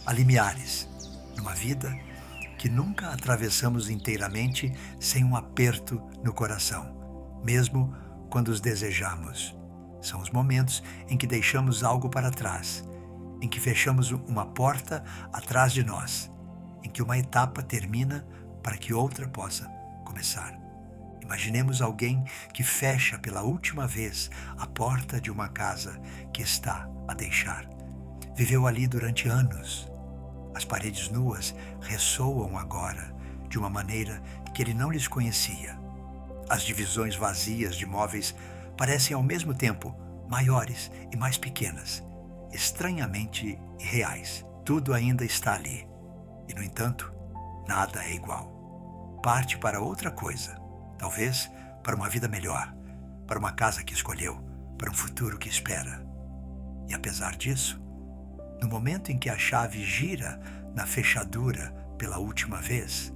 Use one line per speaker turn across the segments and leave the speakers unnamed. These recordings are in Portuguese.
Há limiares numa vida que nunca atravessamos inteiramente sem um aperto no coração, mesmo quando os desejamos. São os momentos em que deixamos algo para trás, em que fechamos uma porta atrás de nós, em que uma etapa termina para que outra possa começar. Imaginemos alguém que fecha pela última vez a porta de uma casa que está a deixar. Viveu ali durante anos. As paredes nuas ressoam agora de uma maneira que ele não lhes conhecia. As divisões vazias de móveis parecem ao mesmo tempo maiores e mais pequenas, estranhamente reais. Tudo ainda está ali. E, no entanto, nada é igual. Parte para outra coisa. Talvez para uma vida melhor, para uma casa que escolheu, para um futuro que espera. E apesar disso, no momento em que a chave gira na fechadura pela última vez,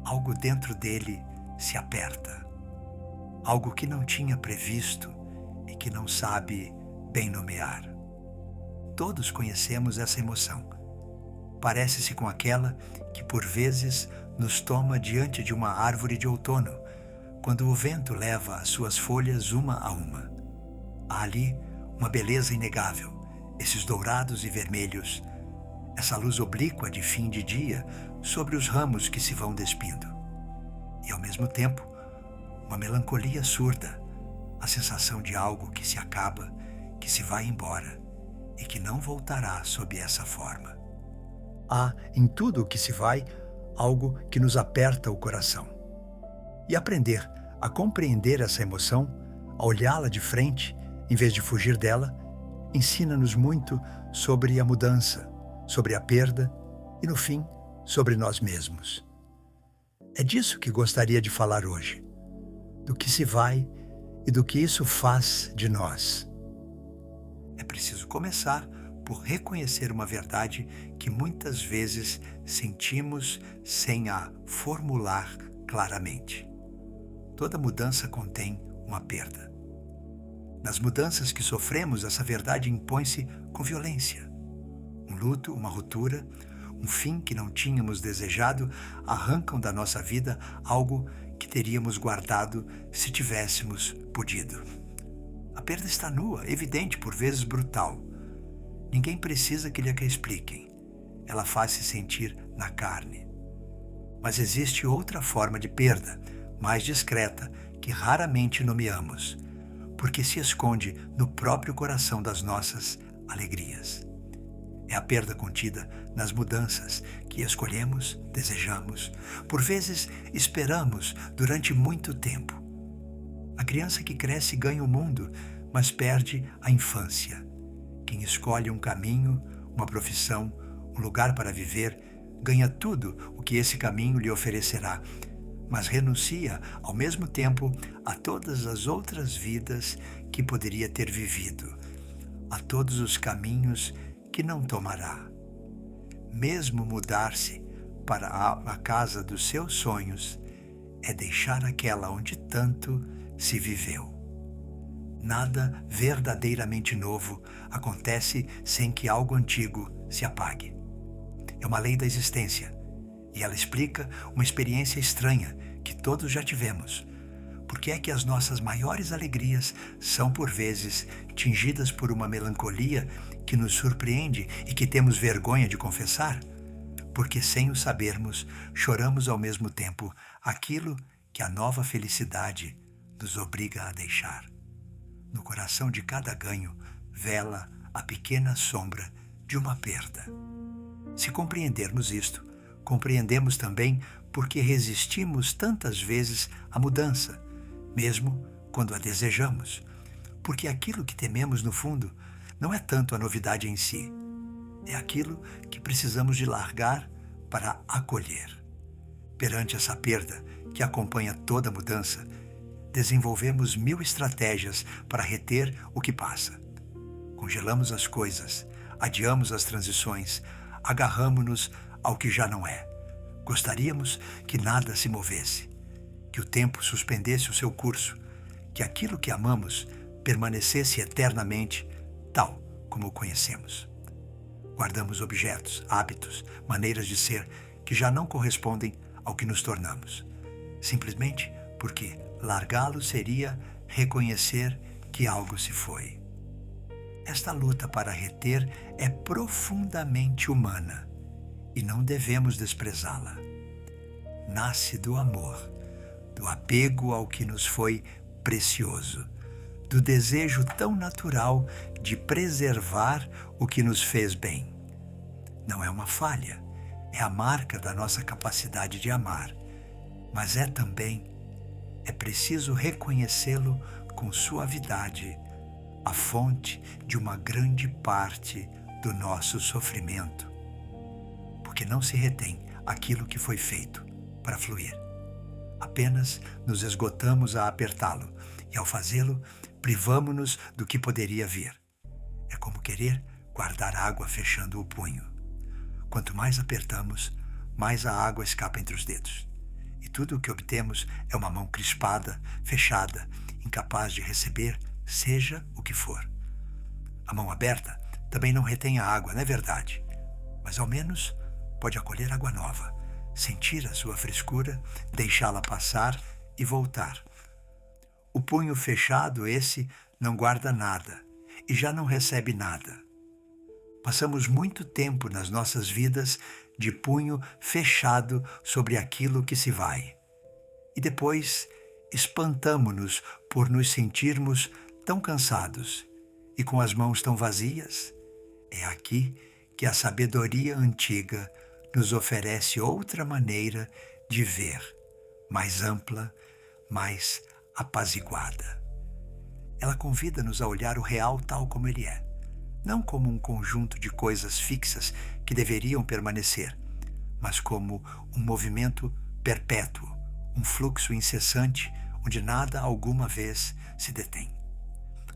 algo dentro dele se aperta. Algo que não tinha previsto e que não sabe bem nomear. Todos conhecemos essa emoção. Parece-se com aquela que por vezes nos toma diante de uma árvore de outono, quando o vento leva as suas folhas uma a uma. Há ali uma beleza inegável, esses dourados e vermelhos, essa luz oblíqua de fim de dia sobre os ramos que se vão despindo. E ao mesmo tempo, uma melancolia surda, a sensação de algo que se acaba, que se vai embora e que não voltará sob essa forma. Há em tudo o que se vai algo que nos aperta o coração. E aprender a compreender essa emoção, a olhá-la de frente, em vez de fugir dela, ensina-nos muito sobre a mudança, sobre a perda e, no fim, sobre nós mesmos. É disso que gostaria de falar hoje, do que se vai e do que isso faz de nós. É preciso começar por reconhecer uma verdade que muitas vezes sentimos sem a formular claramente. Toda mudança contém uma perda. Nas mudanças que sofremos, essa verdade impõe-se com violência. Um luto, uma ruptura, um fim que não tínhamos desejado arrancam da nossa vida algo que teríamos guardado se tivéssemos podido. A perda está nua, evidente, por vezes brutal. Ninguém precisa que lhe a expliquem. Ela faz-se sentir na carne. Mas existe outra forma de perda, mais discreta, que raramente nomeamos, porque se esconde no próprio coração das nossas alegrias. É a perda contida nas mudanças que escolhemos, desejamos, por vezes esperamos durante muito tempo. A criança que cresce ganha o mundo, mas perde a infância. Quem escolhe um caminho, uma profissão, um lugar para viver, ganha tudo o que esse caminho lhe oferecerá, mas renuncia, ao mesmo tempo, a todas as outras vidas que poderia ter vivido, a todos os caminhos que não tomará. Mesmo mudar-se para a casa dos seus sonhos é deixar aquela onde tanto se viveu. Nada verdadeiramente novo acontece sem que algo antigo se apague. É uma lei da existência, e ela explica uma experiência estranha que todos já tivemos. Por que é que as nossas maiores alegrias são, por vezes, tingidas por uma melancolia que nos surpreende e que temos vergonha de confessar? Porque, sem o sabermos, choramos ao mesmo tempo aquilo que a nova felicidade nos obriga a deixar. No coração de cada ganho vela a pequena sombra de uma perda. Se compreendermos isto, compreendemos também por que resistimos tantas vezes à mudança, mesmo quando a desejamos. Porque aquilo que tememos no fundo não é tanto a novidade em si, é aquilo que precisamos de largar para acolher. Perante essa perda que acompanha toda mudança, desenvolvemos 1000 estratégias para reter o que passa. Congelamos as coisas, adiamos as transições, agarramo-nos ao que já não é. Gostaríamos que nada se movesse, que o tempo suspendesse o seu curso, que aquilo que amamos permanecesse eternamente tal como o conhecemos. Guardamos objetos, hábitos, maneiras de ser que já não correspondem ao que nos tornamos. Simplesmente porque largá-lo seria reconhecer que algo se foi. Esta luta para reter é profundamente humana e não devemos desprezá-la. Nasce do amor, do apego ao que nos foi precioso, do desejo tão natural de preservar o que nos fez bem. Não é uma falha, é a marca da nossa capacidade de amar, mas é preciso reconhecê-lo com suavidade, a fonte de uma grande parte do nosso sofrimento, porque não se retém aquilo que foi feito para fluir. Apenas nos esgotamos a apertá-lo e, ao fazê-lo, privamo-nos do que poderia vir. É como querer guardar água fechando o punho. Quanto mais apertamos, mais a água escapa entre os dedos. E tudo o que obtemos é uma mão crispada, fechada, incapaz de receber, seja o que for. A mão aberta também não retém a água, não é verdade? Mas ao menos pode acolher água nova, sentir a sua frescura, deixá-la passar e voltar. O punho fechado, esse, não guarda nada e já não recebe nada. Passamos muito tempo nas nossas vidas de punho fechado sobre aquilo que se vai. E depois espantamo-nos por nos sentirmos tão cansados e com as mãos tão vazias. É aqui que a sabedoria antiga nos oferece outra maneira de ver, mais ampla, mais apaziguada. Ela convida-nos a olhar o real tal como ele é, não como um conjunto de coisas fixas que deveriam permanecer, mas como um movimento perpétuo, um fluxo incessante onde nada alguma vez se detém.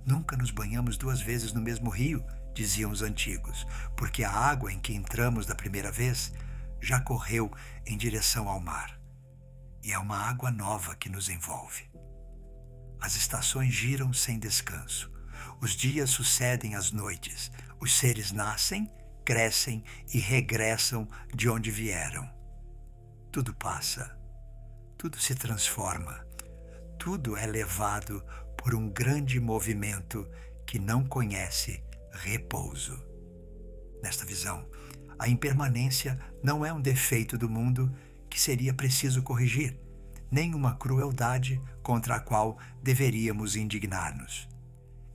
Nunca nos banhamos 2 vezes no mesmo rio, diziam os antigos, porque a água em que entramos da primeira vez já correu em direção ao mar. E é uma água nova que nos envolve. As estações giram sem descanso. Os dias sucedem às noites. Os seres nascem, crescem e regressam de onde vieram. Tudo passa. Tudo se transforma. Tudo é levado por um grande movimento que não conhece repouso. Nesta visão, a impermanência não é um defeito do mundo que seria preciso corrigir, nem uma crueldade contra a qual deveríamos indignar-nos.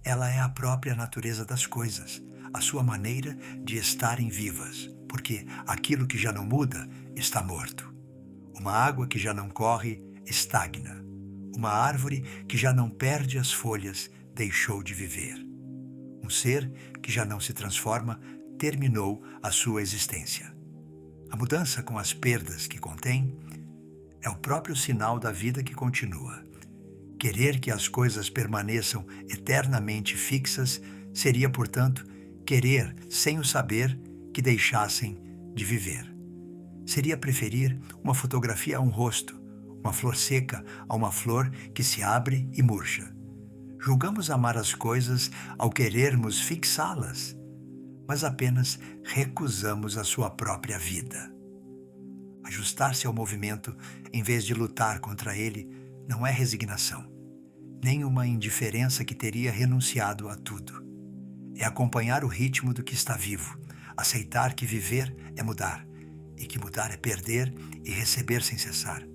Ela é a própria natureza das coisas, a sua maneira de estarem vivas, porque aquilo que já não muda está morto. Uma água que já não corre estagna. Uma árvore que já não perde as folhas deixou de viver. Um ser que já não se transforma terminou a sua existência. A mudança com as perdas que contém é o próprio sinal da vida que continua. Querer que as coisas permaneçam eternamente fixas seria, portanto, querer, sem o saber, que deixassem de viver. Seria preferir uma fotografia a um rosto, uma flor seca a uma flor que se abre e murcha. Julgamos amar as coisas ao querermos fixá-las, mas apenas recusamos a sua própria vida. Ajustar-se ao movimento, em vez de lutar contra ele, não é resignação, nem uma indiferença que teria renunciado a tudo. É acompanhar o ritmo do que está vivo, aceitar que viver é mudar, e que mudar é perder e receber sem cessar.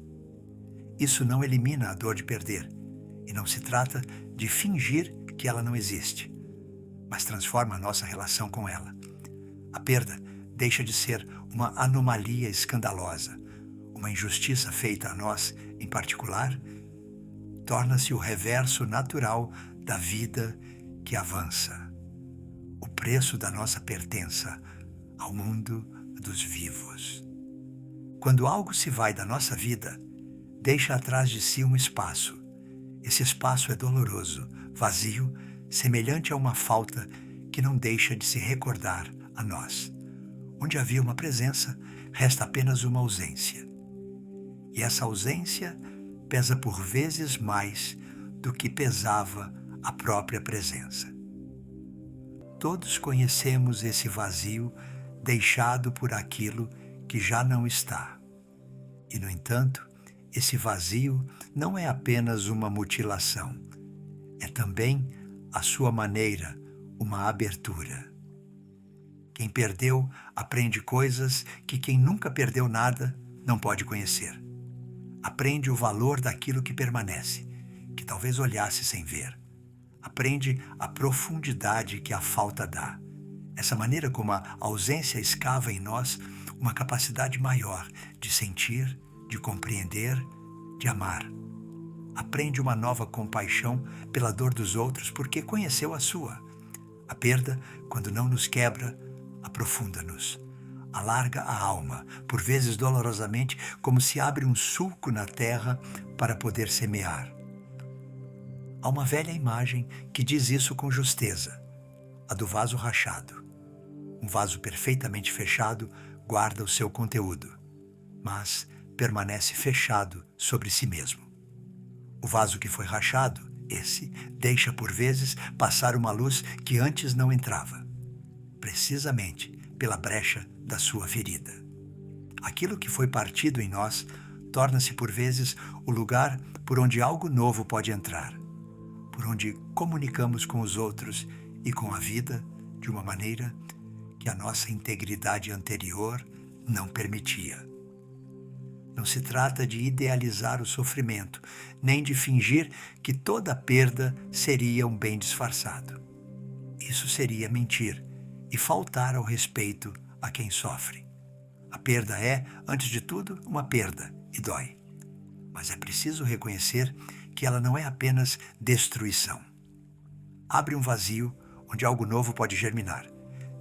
Isso não elimina a dor de perder, e não se trata de fingir que ela não existe, mas transforma a nossa relação com ela. A perda deixa de ser uma anomalia escandalosa, uma injustiça feita a nós em particular, torna-se o reverso natural da vida que avança, o preço da nossa pertença ao mundo dos vivos. Quando algo se vai da nossa vida, deixa atrás de si um espaço. Esse espaço é doloroso, vazio, semelhante a uma falta que não deixa de se recordar a nós. Onde havia uma presença, resta apenas uma ausência. E essa ausência pesa por vezes mais do que pesava a própria presença. Todos conhecemos esse vazio deixado por aquilo que já não está. E, no entanto, esse vazio não é apenas uma mutilação, é também, à sua maneira, uma abertura. Quem perdeu aprende coisas que quem nunca perdeu nada não pode conhecer. Aprende o valor daquilo que permanece, que talvez olhasse sem ver. Aprende a profundidade que a falta dá. Essa maneira como a ausência escava em nós uma capacidade maior de sentir, de compreender, de amar. Aprende uma nova compaixão pela dor dos outros porque conheceu a sua. A perda, quando não nos quebra, aprofunda-nos. Alarga a alma, por vezes dolorosamente, como se abre um sulco na terra para poder semear. Há uma velha imagem que diz isso com justeza, a do vaso rachado. Um vaso perfeitamente fechado guarda o seu conteúdo, mas permanece fechado sobre si mesmo. O vaso que foi rachado, esse, deixa por vezes passar uma luz que antes não entrava, precisamente pela brecha da sua ferida. Aquilo que foi partido em nós torna-se por vezes o lugar por onde algo novo pode entrar, por onde comunicamos com os outros e com a vida de uma maneira que a nossa integridade anterior não permitia. Não se trata de idealizar o sofrimento, nem de fingir que toda perda seria um bem disfarçado. Isso seria mentir e faltar ao respeito a quem sofre. A perda é, antes de tudo, uma perda e dói. Mas é preciso reconhecer que ela não é apenas destruição. Abre um vazio onde algo novo pode germinar,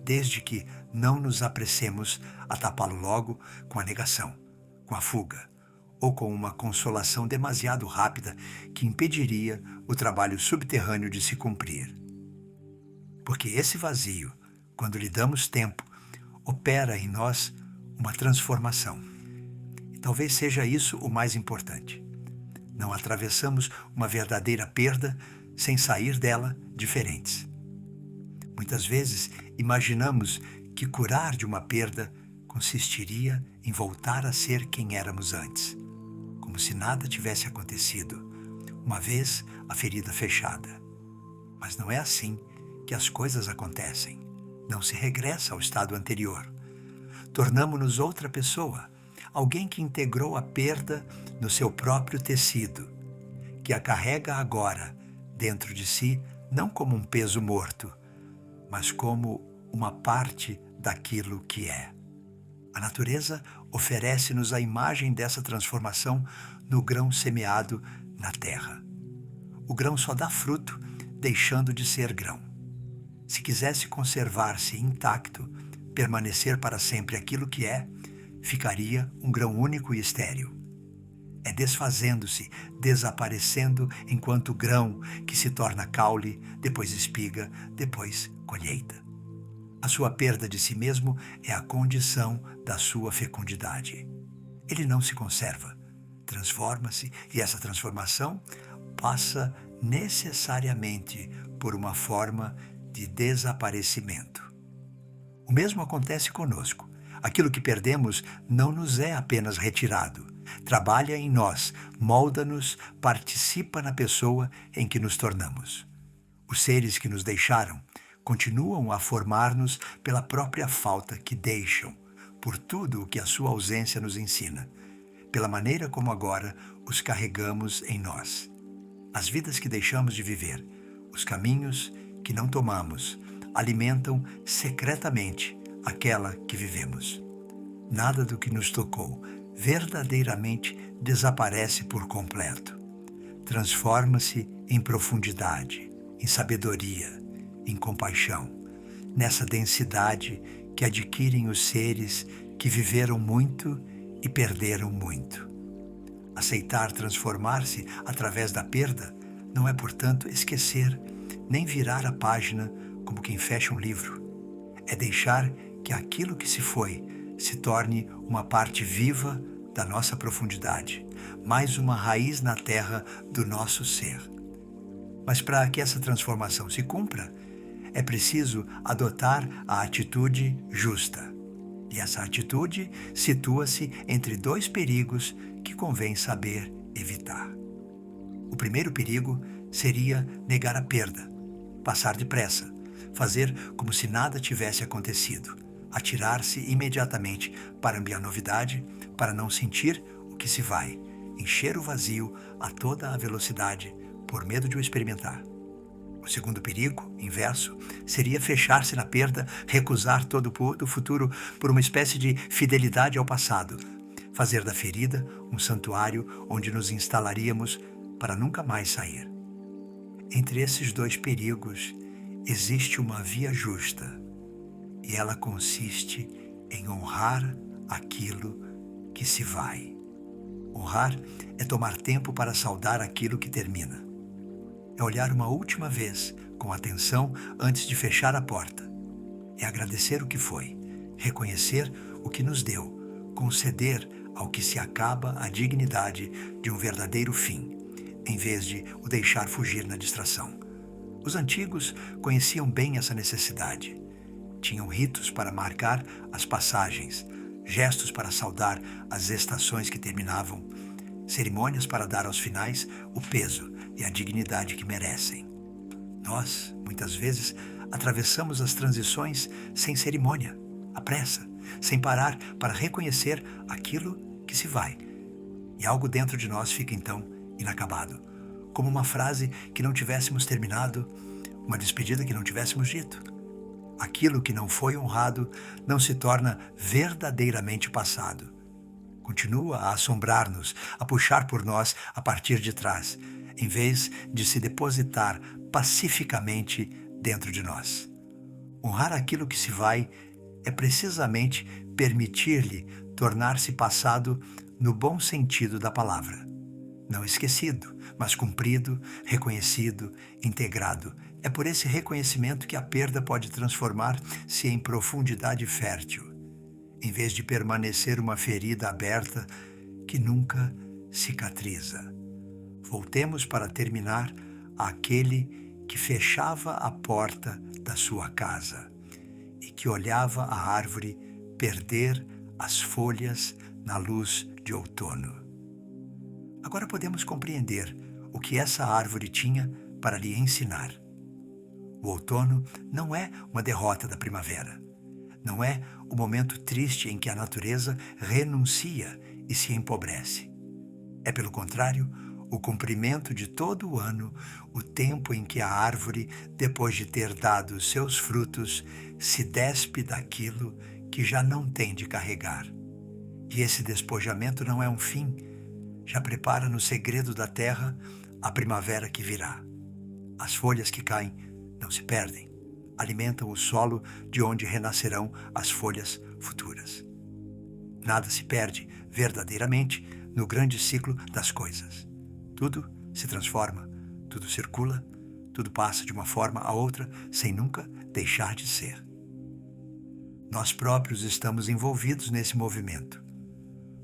desde que não nos apressemos a tapá-lo logo com a negação, com a fuga, ou com uma consolação demasiado rápida que impediria o trabalho subterrâneo de se cumprir. Porque esse vazio, quando lhe damos tempo, opera em nós uma transformação. E talvez seja isso o mais importante. Não atravessamos uma verdadeira perda sem sair dela diferentes. Muitas vezes imaginamos que curar de uma perda consistiria em voltar a ser quem éramos antes, como se nada tivesse acontecido, uma vez a ferida fechada. Mas não é assim que as coisas acontecem. Não se regressa ao estado anterior. Tornamo-nos outra pessoa, alguém que integrou a perda no seu próprio tecido, que a carrega agora dentro de si, não como um peso morto, mas como uma parte daquilo que é. A natureza oferece-nos a imagem dessa transformação no grão semeado na terra. O grão só dá fruto deixando de ser grão. Se quisesse conservar-se intacto, permanecer para sempre aquilo que é, ficaria um grão único e estéril. É desfazendo-se, desaparecendo enquanto grão que se torna caule, depois espiga, depois colheita. A sua perda de si mesmo é a condição da sua fecundidade. Ele não se conserva, transforma-se, e essa transformação passa necessariamente por uma forma de desaparecimento. O mesmo acontece conosco. Aquilo que perdemos não nos é apenas retirado. Trabalha em nós, molda-nos, participa na pessoa em que nos tornamos. Os seres que nos deixaram continuam a formar-nos pela própria falta que deixam, por tudo o que a sua ausência nos ensina, pela maneira como agora os carregamos em nós. As vidas que deixamos de viver, os caminhos que não tomamos, alimentam secretamente aquela que vivemos. Nada do que nos tocou verdadeiramente desaparece por completo. Transforma-se em profundidade, em sabedoria, em compaixão, nessa densidade que adquirem os seres que viveram muito e perderam muito. Aceitar transformar-se através da perda não é, portanto, esquecer, nem virar a página como quem fecha um livro. É deixar que aquilo que se foi se torne uma parte viva da nossa profundidade, mais uma raiz na terra do nosso ser. Mas para que essa transformação se cumpra, é preciso adotar a atitude justa. E essa atitude situa-se entre dois perigos que convém saber evitar. O primeiro perigo seria negar a perda, passar depressa, fazer como se nada tivesse acontecido, atirar-se imediatamente para a novidade, para não sentir o que se vai, encher o vazio a toda a velocidade, por medo de o experimentar. O segundo perigo, inverso, seria fechar-se na perda, recusar todo o futuro por uma espécie de fidelidade ao passado, fazer da ferida um santuário onde nos instalaríamos para nunca mais sair. Entre esses dois perigos existe uma via justa, e ela consiste em honrar aquilo que se vai. Honrar é tomar tempo para saudar aquilo que termina. É olhar uma última vez, com atenção, antes de fechar a porta. É agradecer o que foi, reconhecer o que nos deu, conceder ao que se acaba a dignidade de um verdadeiro fim, em vez de o deixar fugir na distração. Os antigos conheciam bem essa necessidade. Tinham ritos para marcar as passagens, gestos para saudar as estações que terminavam, cerimônias para dar aos finais o peso e a dignidade que merecem. Nós, muitas vezes, atravessamos as transições sem cerimônia, à pressa, sem parar para reconhecer aquilo que se vai. E algo dentro de nós fica então inacabado, como uma frase que não tivéssemos terminado, uma despedida que não tivéssemos dito. Aquilo que não foi honrado não se torna verdadeiramente passado. Continua a assombrar-nos, a puxar por nós a partir de trás, em vez de se depositar pacificamente dentro de nós. Honrar aquilo que se vai é precisamente permitir-lhe tornar-se passado no bom sentido da palavra. Não esquecido, mas cumprido, reconhecido, integrado. É por esse reconhecimento que a perda pode transformar-se em profundidade fértil, em vez de permanecer uma ferida aberta que nunca cicatriza. Voltemos para terminar àquele que fechava a porta da sua casa e que olhava a árvore perder as folhas na luz de outono. Agora podemos compreender o que essa árvore tinha para lhe ensinar. O outono não é uma derrota da primavera. Não é o momento triste em que a natureza renuncia e se empobrece. É, pelo contrário, o cumprimento de todo o ano, o tempo em que a árvore, depois de ter dado seus frutos, se despe daquilo que já não tem de carregar. E esse despojamento não é um fim, já prepara no segredo da terra a primavera que virá. As folhas que caem não se perdem, alimentam o solo de onde renascerão as folhas futuras. Nada se perde verdadeiramente no grande ciclo das coisas. Tudo se transforma, tudo circula, tudo passa de uma forma a outra sem nunca deixar de ser. Nós próprios estamos envolvidos nesse movimento.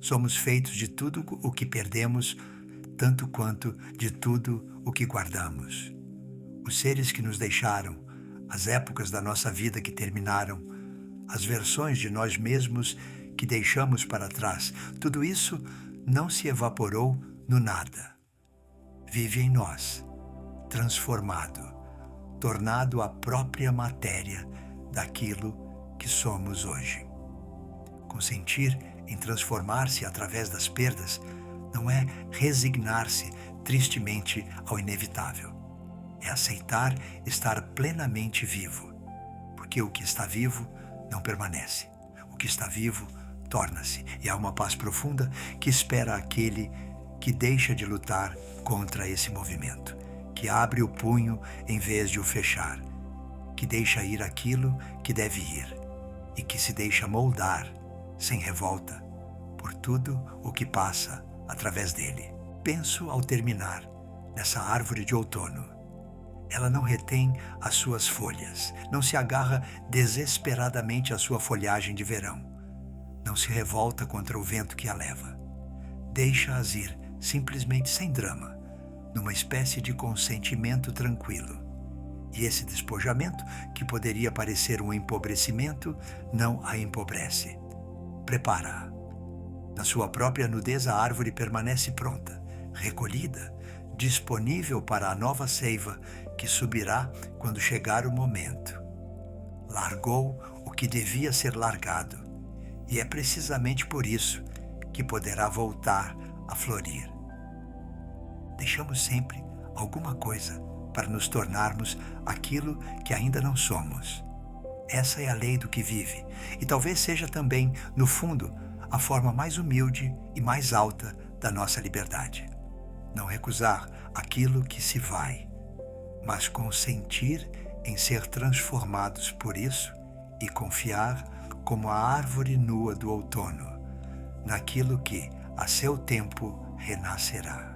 Somos feitos de tudo o que perdemos, tanto quanto de tudo o que guardamos. Os seres que nos deixaram, as épocas da nossa vida que terminaram, as versões de nós mesmos que deixamos para trás, tudo isso não se evaporou no nada. Vive em nós, transformado, tornado a própria matéria daquilo que somos hoje. Consentir em transformar-se através das perdas não é resignar-se tristemente ao inevitável. É aceitar estar plenamente vivo, porque o que está vivo não permanece. O que está vivo torna-se, e há uma paz profunda que espera aquele que deixa de lutar contra esse movimento, que abre o punho em vez de o fechar, que deixa ir aquilo que deve ir e que se deixa moldar, sem revolta, por tudo o que passa através dele. Penso ao terminar nessa árvore de outono. Ela não retém as suas folhas, não se agarra desesperadamente à sua folhagem de verão, não se revolta contra o vento que a leva. Deixa-as ir, simplesmente sem drama, numa espécie de consentimento tranquilo. E esse despojamento, que poderia parecer um empobrecimento, não a empobrece. prepara. Na sua própria nudez, a árvore permanece pronta, recolhida, disponível para a nova seiva que subirá quando chegar o momento. Largou o que devia ser largado, e é precisamente por isso que poderá voltar a florir. Deixamos sempre alguma coisa para nos tornarmos aquilo que ainda não somos. Essa é a lei do que vive, e talvez seja também, no fundo, a forma mais humilde e mais alta da nossa liberdade. Não recusar aquilo que se vai, mas consentir em ser transformados por isso e confiar como a árvore nua do outono, naquilo que, a seu tempo, renascerá.